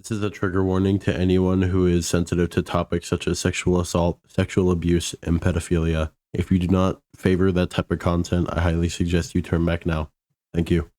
This is a trigger warning to anyone who is sensitive to topics such as sexual assault, sexual abuse, and pedophilia. If you do not favor that type of content, I highly suggest you turn back now. Thank you.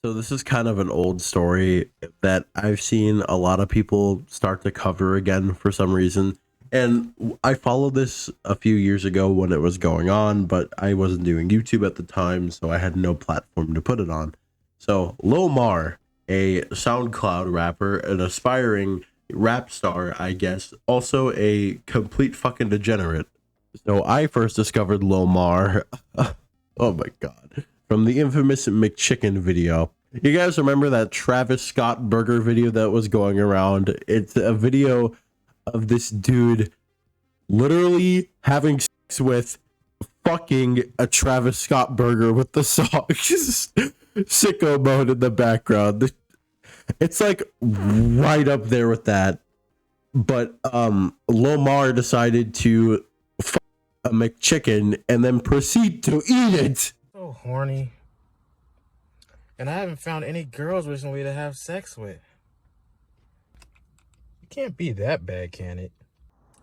So this is kind of an old story that I've seen a lot of people start to cover again for some reason. And I followed this a few years ago when it was going on, but I wasn't doing YouTube at the time, so I had no platform to put it on. So Lomar, a SoundCloud rapper, an aspiring rap star, I guess, also a complete fucking degenerate. So I first discovered Lomar, oh my god, from the infamous McChicken video. You guys remember that Travis Scott burger video that was going around? It's a video of this dude literally having sex with fucking a Travis Scott burger with the song Sicko Mode in the background. It's like right up there with that. But Lomar decided to fuck a McChicken and then proceed to eat it. So horny. And I haven't found any girls recently to have sex with. It can't be that bad, can it?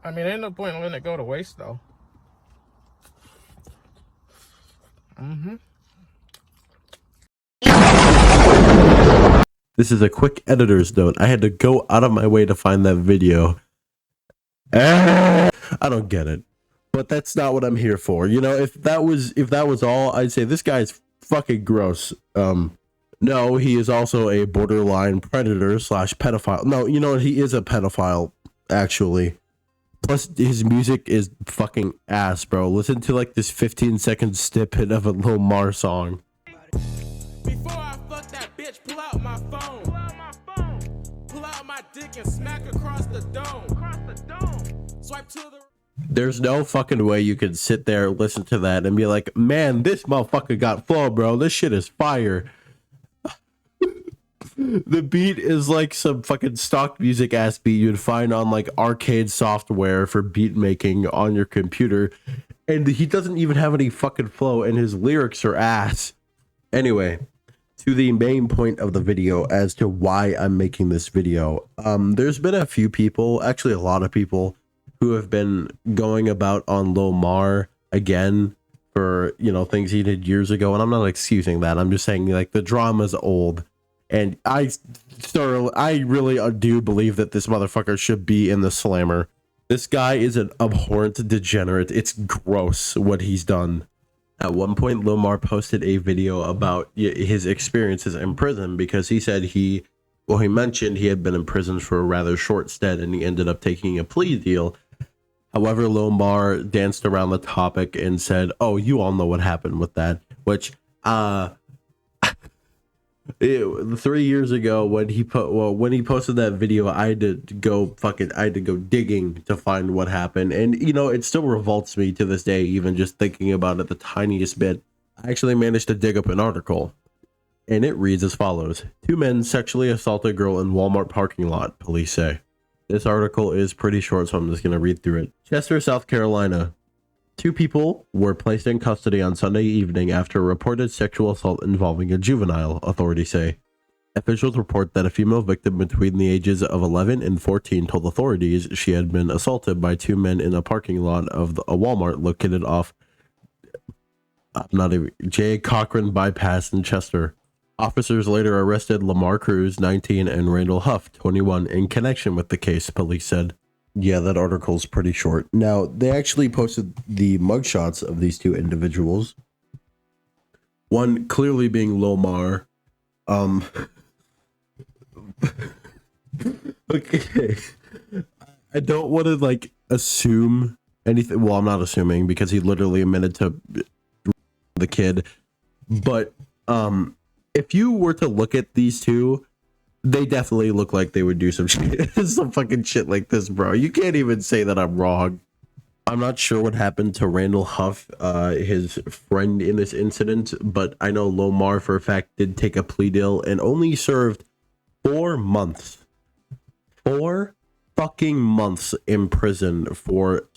I mean, ain't no point in letting it go to waste, though. This is a quick editor's note. I had to go out of my way to find that video. I don't get it. But that's not what I'm here for. You know, if that was all, I'd say this guy's fucking gross. No, he is also a borderline predator / pedophile. No, you know what? He is a pedophile, actually. Plus, his music is fucking ass, bro. Listen to like this 15-second snippet of a Lomar song. Before I fuck that bitch, pull out my phone. Pull out my dick and smack across the dome. Swipe to the... There's no fucking way you can sit there, listen to that, and be like, man, this motherfucker got flow, bro. This shit is fire. The beat is like some fucking stock music ass beat you'd find on like arcade software for beat making on your computer. And he doesn't even have any fucking flow, and his lyrics are ass. Anyway, to the main point of the video as to why I'm making this video. There's been a few people, actually a lot of people, who have been going about on Lomar again for, you know, things he did years ago. And I'm not excusing that. I'm just saying like the drama's old. And I really do believe that this motherfucker should be in the slammer. This guy is an abhorrent degenerate. It's gross what he's done. At one point, Lomar posted a video about his experiences in prison because he said he mentioned he had been in prison for a rather short stint and he ended up taking a plea deal. However, Lomar danced around the topic and said, oh, you all know what happened with that, which, 3 years ago when he posted that video, I had to go digging to find what happened. And you know, it still revolts me to this day, even just thinking about it the tiniest bit. I actually managed to dig up an article, and it reads as follows: 2 men sexually assault a girl in Walmart parking lot, police say. This article is pretty short, so I'm just going to read through it. Chester, South Carolina. 2 people were placed in custody on Sunday evening after a reported sexual assault involving a juvenile, authorities say. Officials report that a female victim between the ages of 11 and 14 told authorities she had been assaulted by 2 men in a parking lot of a Walmart located off J. Cochran Bypass in Chester. Officers later arrested Lamar Cruz, 19, and Randall Huff, 21, in connection with the case, police said. Yeah, that article's pretty short. Now, they actually posted the mugshots of these 2 individuals. One clearly being Lomar. Okay. I don't want to, like, assume anything. Well, I'm not assuming because he literally admitted to the kid. But, if you were to look at these 2, they definitely look like they would do some shit, some fucking shit like this, bro. You can't even say that I'm wrong. I'm not sure what happened to Randall Huff, his friend in this incident, but I know Lomar for a fact did take a plea deal and only served 4 months. 4 fucking months in prison for,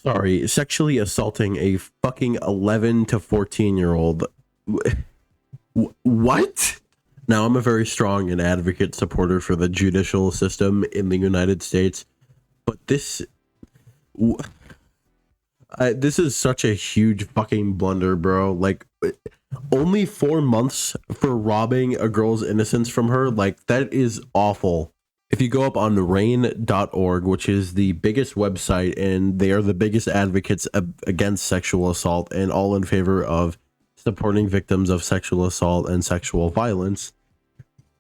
sexually assaulting a fucking 11 to 14-year-old. What? Now, I'm a very strong and advocate supporter for the judicial system in the United States, but this is such a huge fucking blunder, bro. Like, only 4 months for robbing a girl's innocence from her, like, that is awful. If you go up on rain.org, which is the biggest website, and they are the biggest advocates against sexual assault and all in favor of supporting victims of sexual assault and sexual violence,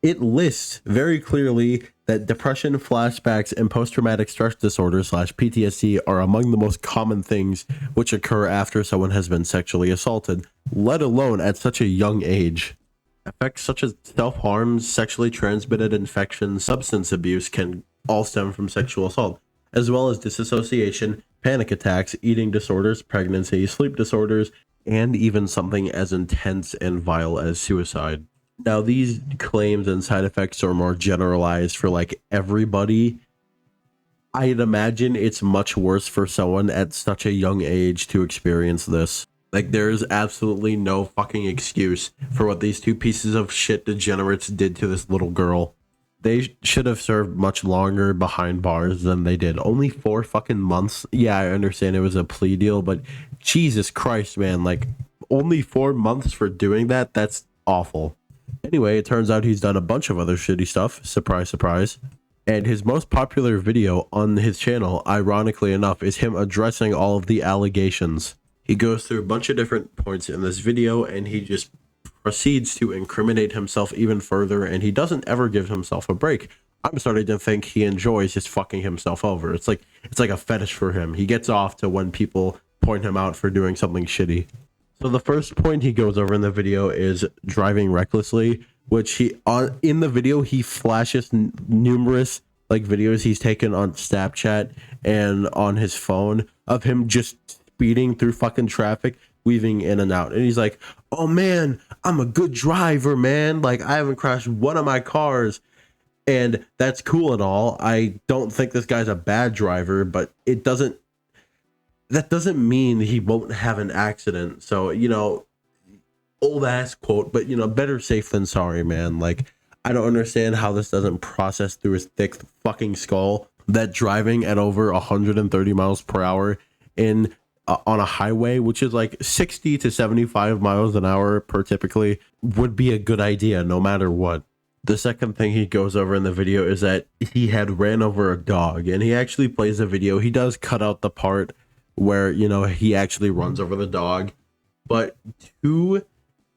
it lists very clearly that depression, flashbacks, and post-traumatic stress disorder / PTSD are among the most common things which occur after someone has been sexually assaulted, let alone at such a young age. Effects such as self-harm, sexually transmitted infections, substance abuse can all stem from sexual assault, as well as disassociation, panic attacks, eating disorders, pregnancy, sleep disorders, and even something as intense and vile as suicide. Now, these claims and side effects are more generalized for like everybody. I'd imagine it's much worse for someone at such a young age to experience this. Like, there's absolutely no fucking excuse for what these two pieces of shit degenerates did to this little girl. They should have served much longer behind bars than they did. Only 4 fucking months. Yeah, I understand it was a plea deal, but Jesus Christ, man, like, only 4 months for doing that? That's awful. Anyway, it turns out he's done a bunch of other shitty stuff. Surprise, surprise. And his most popular video on his channel, ironically enough, is him addressing all of the allegations. He goes through a bunch of different points in this video, and he just proceeds to incriminate himself even further, and he doesn't ever give himself a break. I'm starting to think he enjoys just fucking himself over. It's like a fetish for him. He gets off to when people point him out for doing something shitty. So the first point he goes over in the video is driving recklessly, which in the video he flashes numerous like videos he's taken on Snapchat and on his phone of him just speeding through fucking traffic, weaving in and out. And he's like, "Oh man, I'm a good driver, man. Like, I haven't crashed one of my cars." And that's cool and all. I don't think this guy's a bad driver, but that doesn't mean he won't have an accident. So, old ass quote, but better safe than sorry, man. Like, I don't understand how this doesn't process through his thick fucking skull that driving at over 130 miles per hour on a highway, which is like 60 to 75 miles an hour per typically, would be a good idea no matter what. The second thing he goes over in the video is that he had ran over a dog, and he actually plays the video. He does cut out the part where, he actually runs over the dog. But to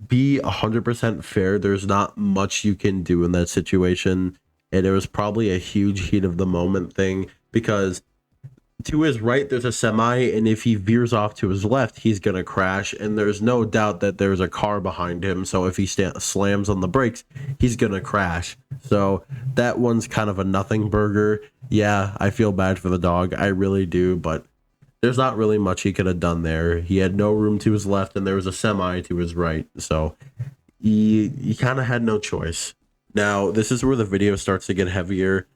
be 100% fair, there's not much you can do in that situation. And it was probably a huge heat of the moment thing, because to his right, there's a semi, and if he veers off to his left, he's going to crash. And there's no doubt that there's a car behind him. So if he slams on the brakes, he's going to crash. So that one's kind of a nothing burger. Yeah, I feel bad for the dog. I really do. But there's not really much he could have done there. He had no room to his left, and there was a semi to his right. So he kind of had no choice. Now, this is where the video starts to get heavier.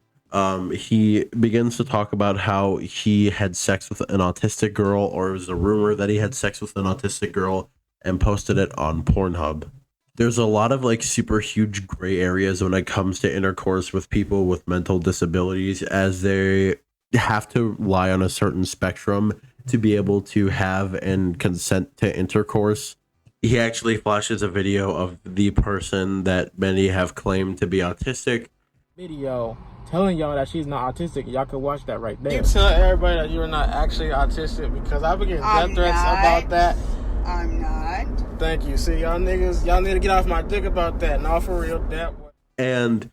He begins to talk about how he had sex with an autistic girl, or it was a rumor that he had sex with an autistic girl, and posted it on Pornhub. There's a lot of like super huge gray areas when it comes to intercourse with people with mental disabilities, as they have to lie on a certain spectrum to be able to have and consent to intercourse. He actually flashes a video of the person that many have claimed to be autistic. Video telling y'all that she's not autistic. Y'all can watch that right there. You tell everybody that you're not actually autistic, because I've been getting death threats about that. I'm not. Thank you. See, y'all niggas, y'all need to get off my dick about that. No, for real, that way. And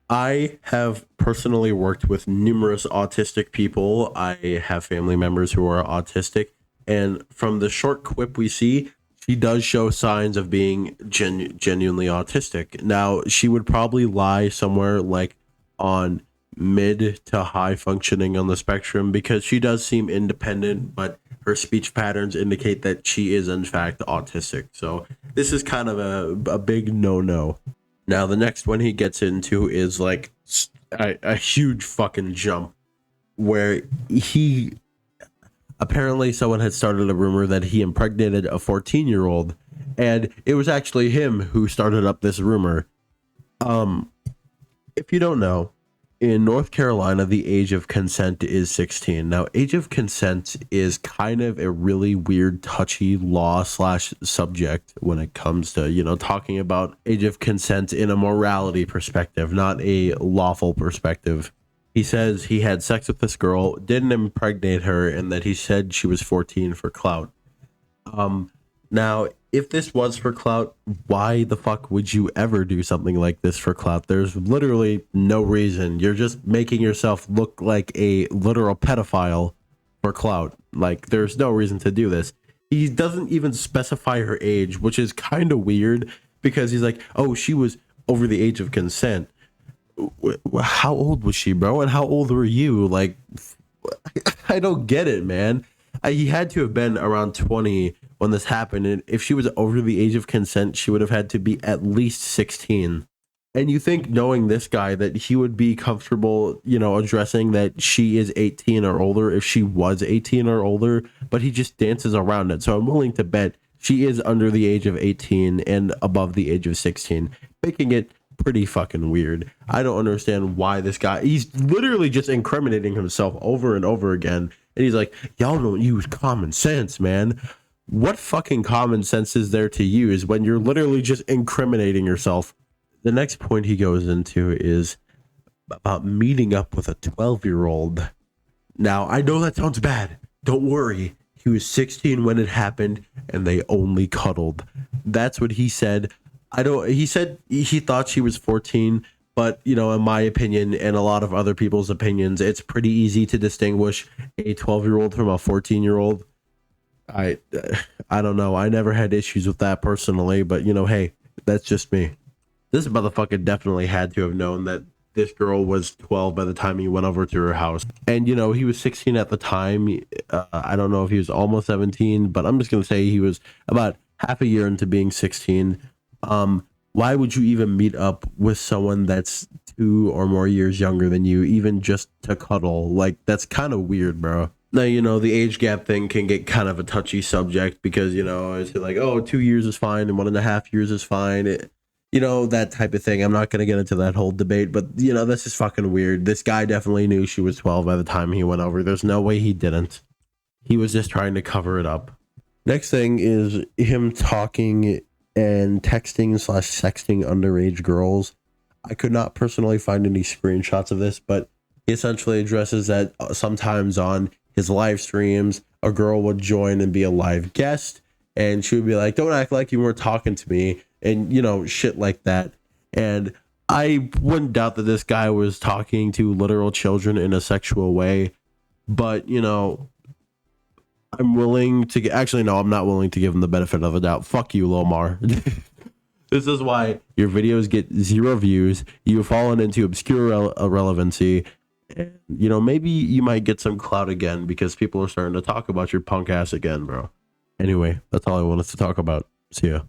I have personally worked with numerous autistic people. I have family members who are autistic, and from the short quip we see, she does show signs of being genuinely autistic. Now, she would probably lie somewhere like on mid to high functioning on the spectrum, because she does seem independent, but her speech patterns indicate that she is in fact autistic. So this is kind of a big no-no. Now, the next one he gets into is like a huge fucking jump, where apparently someone had started a rumor that he impregnated a 14-year-old, and it was actually him who started up this rumor. If you don't know, in North Carolina, the age of consent is 16. Now, age of consent is kind of a really weird, touchy law slash subject when it comes to, talking about age of consent in a morality perspective, not a lawful perspective. He says he had sex with this girl, didn't impregnate her, and that he said she was 14 for clout. Now, if this was for clout, why the fuck would you ever do something like this for clout? There's literally no reason. You're just making yourself look like a literal pedophile for clout. Like, there's no reason to do this. He doesn't even specify her age, which is kind of weird because he's like, oh, she was over the age of consent. How old was she, bro? And how old were you? Like, I don't get it, man. He had to have been around 20 when this happened, and if she was over the age of consent, she would have had to be at least 16. And you think, knowing this guy, that he would be comfortable, addressing that she is 18 or older if she was 18 or older, but he just dances around it. So I'm willing to bet she is under the age of 18 and above the age of 16, making it pretty fucking weird. I don't understand why this guy, he's literally just incriminating himself over and over again. And he's like, y'all don't use common sense, man. What fucking common sense is there to use when you're literally just incriminating yourself? The next point he goes into is about meeting up with a 12-year-old. Now, I know that sounds bad. Don't worry. He was 16 when it happened, and they only cuddled. That's what he said. He said he thought she was 14, but, in my opinion and a lot of other people's opinions, it's pretty easy to distinguish a 12-year-old from a 14-year-old. I don't know. I never had issues with that personally, but, hey, that's just me. This motherfucker definitely had to have known that this girl was 12 by the time he went over to her house. And, he was 16 at the time. I don't know if he was almost 17, but I'm just going to say he was about half a year into being 16. Why would you even meet up with someone that's 2 or more years younger than you, even just to cuddle? Like, that's kind of weird, bro. Now, the age gap thing can get kind of a touchy subject because, it's like, oh, 2 years is fine and 1.5 years is fine. That type of thing. I'm not going to get into that whole debate, but, this is fucking weird. This guy definitely knew she was 12 by the time he went over. There's no way he didn't. He was just trying to cover it up. Next thing is him talking and texting/sexting underage girls. I could not personally find any screenshots of this, but he essentially addresses that sometimes on his live streams, a girl would join and be a live guest, and she would be like, don't act like you weren't talking to me, and shit like that. And I wouldn't doubt that this guy was talking to literal children in a sexual way, but I'm willing to actually, no, I'm not willing to give him the benefit of the doubt. Fuck you, Lomar. This is why your videos get 0 views. You've fallen into obscure irrelevancy. And, maybe you might get some clout again because people are starting to talk about your punk ass again, bro. Anyway, that's all I wanted to talk about. See ya.